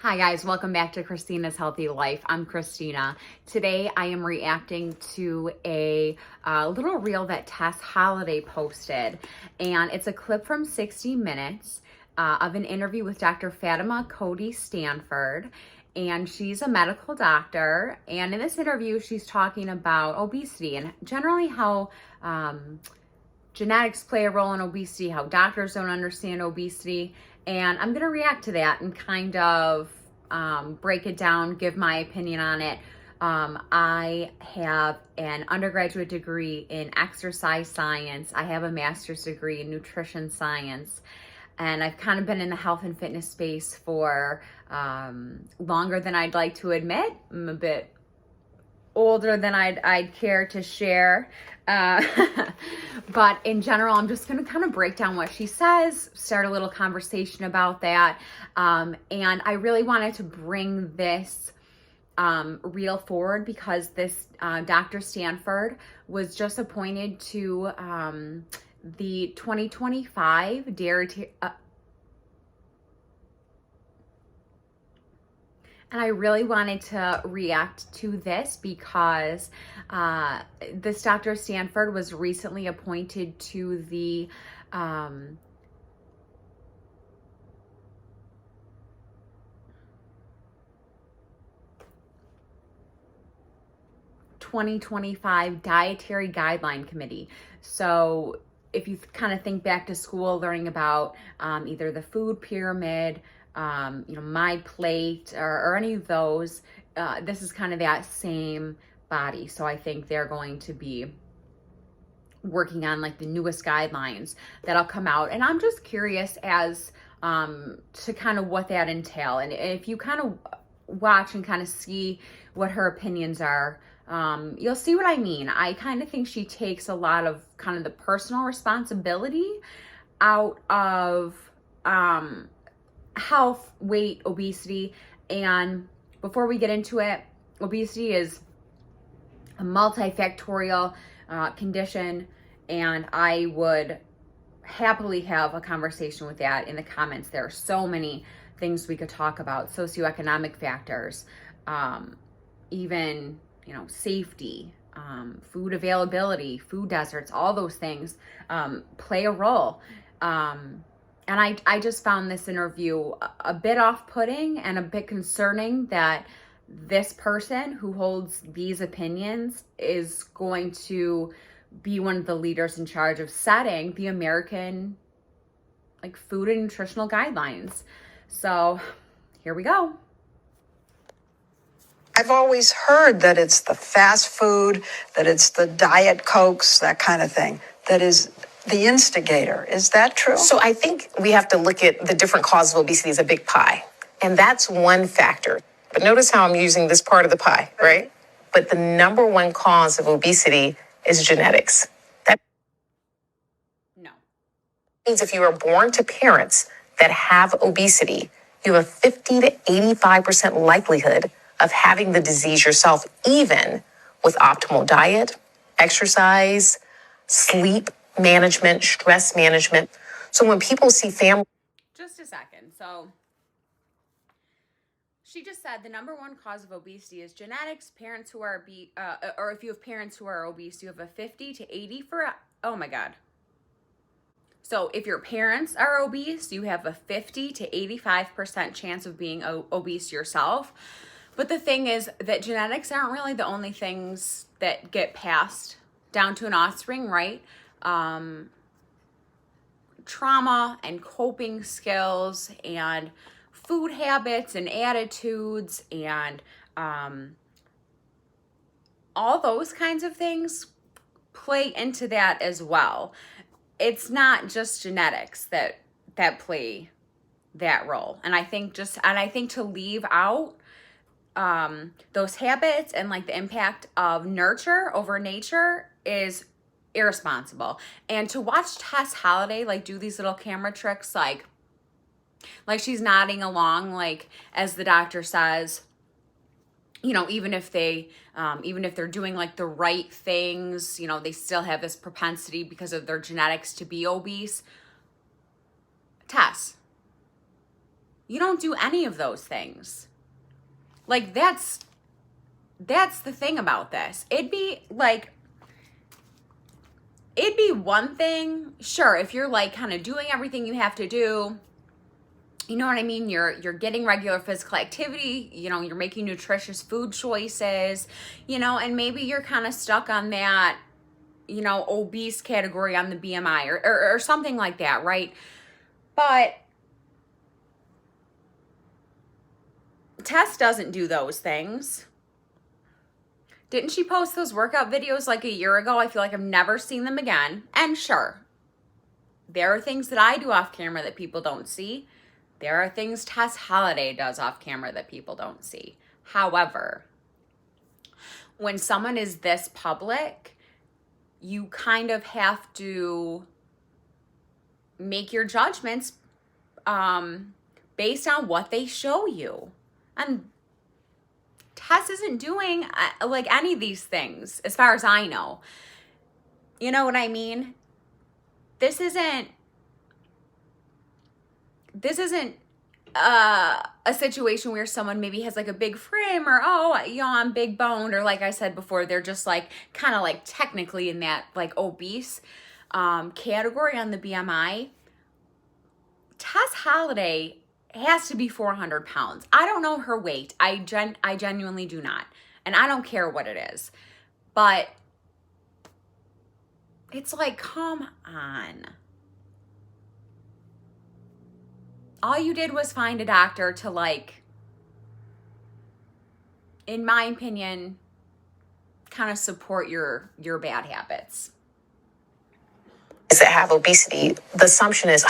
Hi guys, welcome back to Christina's Healthy Life. I'm Christina. Today I am reacting to a little reel that Tess Holliday posted, and it's a clip from 60 Minutes of an interview with Dr. Fatima Cody Stanford, and she's a medical doctor, and in this interview she's talking about obesity and generally how genetics play a role in obesity, how doctors don't understand obesity. And I'm going to react to that and kind of break it down, give my opinion on it. I have an undergraduate degree in exercise science. I have a master's degree in nutrition science. And I've kind of been in the health and fitness space for longer than I'd like to admit. I'm a bit older than I'd care to share. But in general, I'm just going to kind of break down what she says, start a little conversation about that. And I really wanted to bring this reel forward because this Dr. Stanford was just appointed to the 2025 and I really wanted to react to this because this Dr. Stanford was recently appointed to the 2025 Dietary Guideline Committee. So if you kind of think back to school, learning about either the food pyramid, My Plate, or any of those, this is kind of that same body. So I think they're going to be working on like the newest guidelines that'll come out. And I'm just curious as to kind of what that entail. And if you kind of watch and kind of see what her opinions are, you'll see what I mean. I kind of think she takes a lot of kind of the personal responsibility out of health, weight, obesity. And before we get into it, obesity is a multifactorial condition, and I would happily have a conversation with that in the comments. There are so many things we could talk about: socioeconomic factors, even safety, food availability, food deserts, all those things play a role. And I just found this interview a bit off-putting and a bit concerning that this person who holds these opinions is going to be one of the leaders in charge of setting the American food and nutritional guidelines. So here we go. I've always heard that it's the fast food, that it's the Diet Cokes, that kind of thing, that is the instigator. Is that true? So I think we have to look at the different causes of obesity as a big pie. And that's one factor. But notice how I'm using this part of the pie, right? But the number one cause of obesity is genetics. That No. means if you are born to parents that have obesity, you have a 50 to 85% likelihood of having the disease yourself, even with optimal diet, exercise, sleep management, stress management. So when people see family... Just a second. So she just said the number one cause of obesity is genetics. Parents who are obese, or if you have parents who are obese, you have a 50 to 80 for, oh my God. So if your parents are obese, you have a 50 to 85% chance of being obese yourself. But the thing is that genetics aren't really the only things that get passed down to an offspring, right? Trauma and coping skills and food habits and attitudes and all those kinds of things play into that as well. It's not just genetics that play that role. And I think to leave out those habits and the impact of nurture over nature is irresponsible. And to watch Tess Holliday do these little camera tricks, like she's nodding along, as the doctor says, even if they're doing the right things, they still have this propensity because of their genetics to be obese. Tess, You don't do any of those things. Like, that's the thing about this. It'd be one thing, sure, if you're like kind of doing everything you have to do, you know what I mean? You're getting regular physical activity, you know, you're making nutritious food choices, you know, and maybe you're kind of stuck on that, you know, obese category on the BMI or something like that, right? But Tess doesn't do those things. Didn't she post those workout videos like a year ago? I feel like I've never seen them again. And sure, there are things that I do off camera that people don't see. There are things Tess Holliday does off camera that people don't see. However, when someone is this public, you kind of have to make your judgments based on what they show you. And Tess isn't doing like any of these things as far as I know. You know what I mean? This isn't a situation where someone maybe has like a big frame or, oh, you know, I'm big boned, or like I said before, they're just like kind of like technically in that like obese category on the BMI. Tess Holliday has to be 400 pounds. I don't know her weight. I genuinely do not. And I don't care what it is. But it's like, come on. All you did was find a doctor to, like, in my opinion, kind of support your bad habits. That have obesity, the assumption is,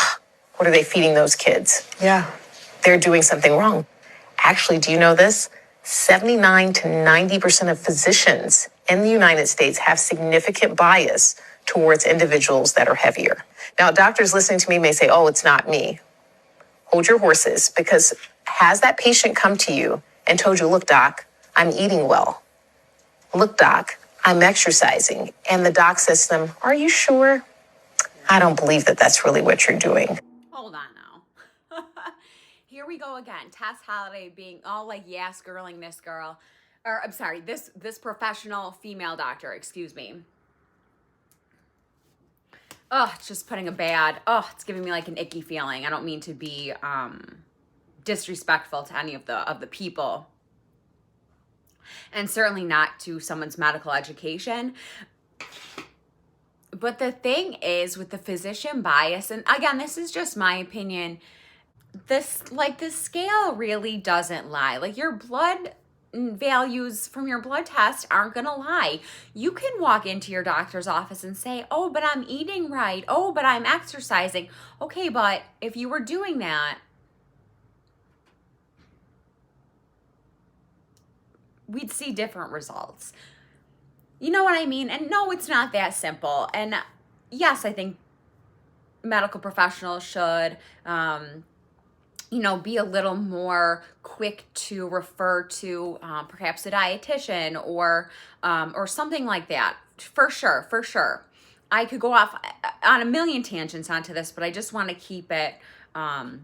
what are they feeding those kids? Yeah. They're doing something wrong. Actually, do you know this? 79 to 90% of physicians in the United States have significant bias towards individuals that are heavier. Now, doctors listening to me may say, oh, it's not me. Hold your horses, because has that patient come to you and told you, look, doc, I'm eating well. Look, doc, I'm exercising. And the doc says to them, are you sure? I don't believe that that's really what you're doing. Hold on now. Here we go again. Tess Holliday being all like yes girling this girl. Or I'm sorry, this professional female doctor, excuse me. Oh, it's just putting it's giving me like an icky feeling. I don't mean to be disrespectful to any of the people. And certainly not to someone's medical education. But the thing is, with the physician bias, and again, this is just my opinion, the scale really doesn't lie. Like, your blood values from your blood test aren't gonna lie. You can walk into your doctor's office and say, oh, but I'm eating right. Oh, but I'm exercising. Okay, but if you were doing that, we'd see different results. You know what I mean? And no, it's not that simple. And yes, I think medical professionals should, be a little more quick to refer to perhaps a dietitian or something like that. For sure. I could go off on a million tangents onto this, but I just want to keep it, I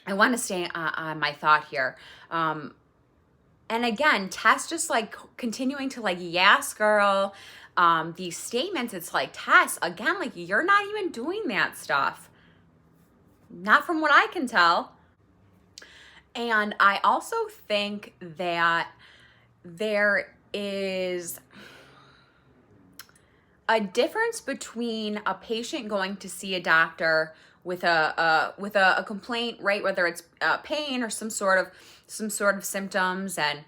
want to stay on my thought here. And again, Tess just like continuing to like, yes, girl, these statements. It's like, Tess, again, like, you're not even doing that stuff. Not from what I can tell. And I also think that there is a difference between a patient going to see a doctor with a complaint, right? Whether it's pain or some sort of symptoms, and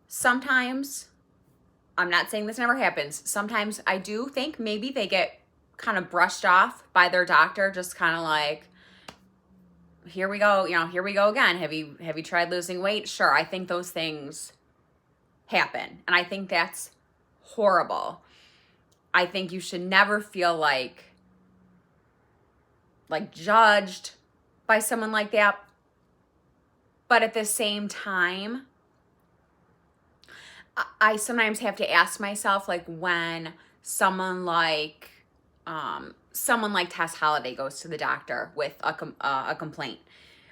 sometimes, I'm not saying this never happens, sometimes I do think maybe they get kind of brushed off by their doctor, just kind of like, here we go again. Have you tried losing weight? Sure, I think those things happen, and I think that's horrible. I think you should never feel like judged by someone like that. But at the same time, I sometimes have to ask myself, like, when someone like someone like Tess Holliday goes to the doctor with a complaint.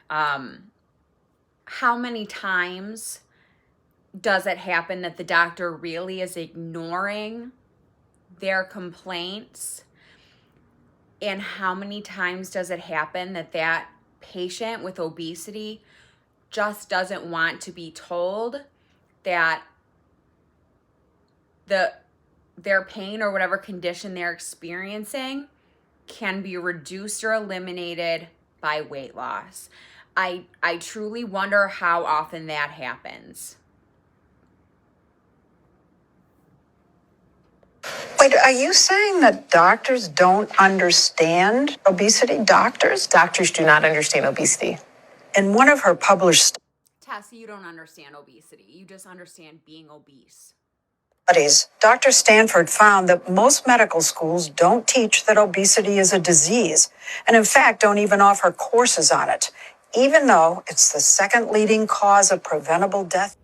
How many times does it happen that the doctor really is ignoring their complaints? And how many times does it happen that that patient with obesity just doesn't want to be told that their pain or whatever condition they're experiencing can be reduced or eliminated by weight loss? I truly wonder how often that happens. Wait, are you saying that doctors don't understand obesity? Doctors? Doctors do not understand obesity. In one of her published Tessa, you don't understand obesity. You just understand being obese. studies, Dr. Stanford found that most medical schools don't teach that obesity is a disease, and in fact don't even offer courses on it, even though it's the second leading cause of preventable death.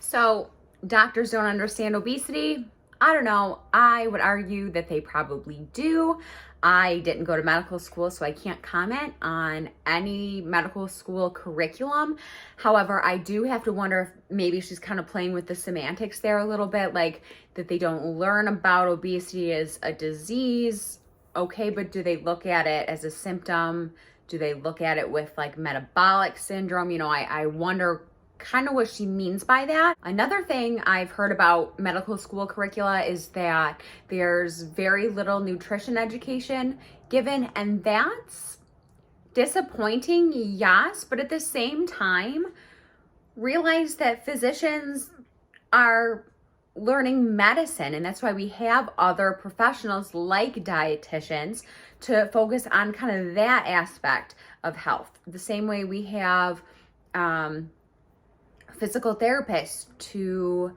So, doctors don't understand obesity? I don't know. I would argue that they probably do. I didn't go to medical school, so I can't comment on any medical school curriculum. However, I do have to wonder if maybe she's kind of playing with the semantics there a little bit, like that they don't learn about obesity as a disease. Okay, but do they look at it as a symptom? Do they look at it with like metabolic syndrome? You know, I wonder kind of what she means by that. Another thing I've heard about medical school curricula is that there's very little nutrition education given, and that's disappointing, yes, but at the same time, realize that physicians are learning medicine, and that's why we have other professionals like dietitians to focus on kind of that aspect of health. The same way we have physical therapists to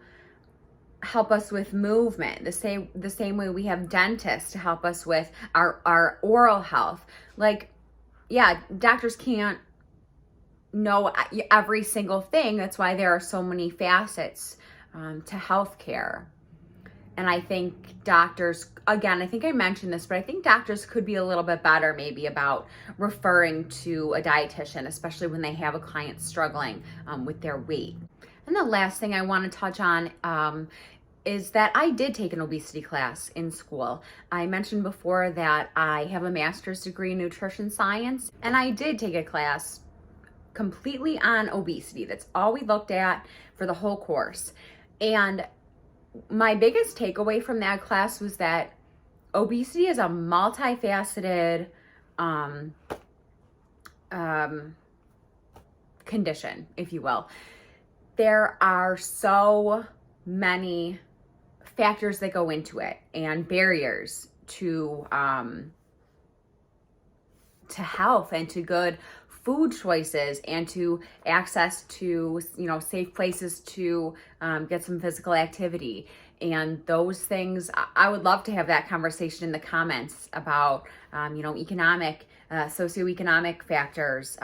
help us with movement, the same way we have dentists to help us with our oral health. Like, yeah, doctors can't know every single thing. That's why there are so many facets to healthcare. And I think doctors, again, I think I mentioned this, but I think doctors could be a little bit better maybe about referring to a dietitian, especially when they have a client struggling with their weight. And the last thing I want to touch on is that I did take an obesity class in school. I mentioned before that I have a master's degree in nutrition science, and I did take a class completely on obesity. That's all we looked at for the whole course. And my biggest takeaway from that class was that obesity is a multifaceted condition, if you will. There are so many factors that go into it and barriers to health and to good food choices and to access to, you know, safe places to get some physical activity. And those things, I would love to have that conversation in the comments about, you know, economic, socioeconomic factors,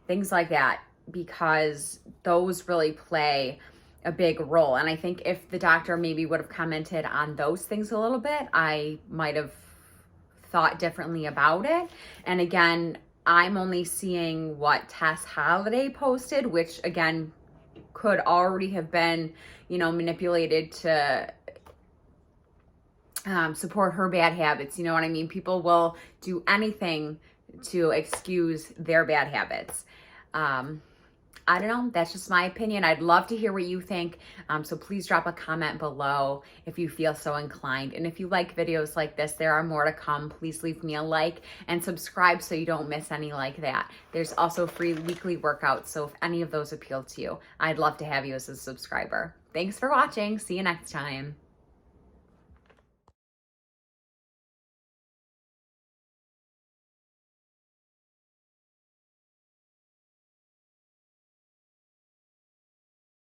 things like that, because those really play a big role. And I think if the doctor maybe would have commented on those things a little bit, I might have thought differently about it. And again, I'm only seeing what Tess Holliday posted, which again could already have been, you know, manipulated to support her bad habits. You know what I mean? People will do anything to excuse their bad habits. I don't know. That's just my opinion. I'd love to hear what you think. So please drop a comment below if you feel so inclined. And if you like videos like this, there are more to come. Please leave me a like and subscribe so you don't miss any like that. There's also free weekly workouts. So if any of those appeal to you, I'd love to have you as a subscriber. Thanks for watching. See you next time.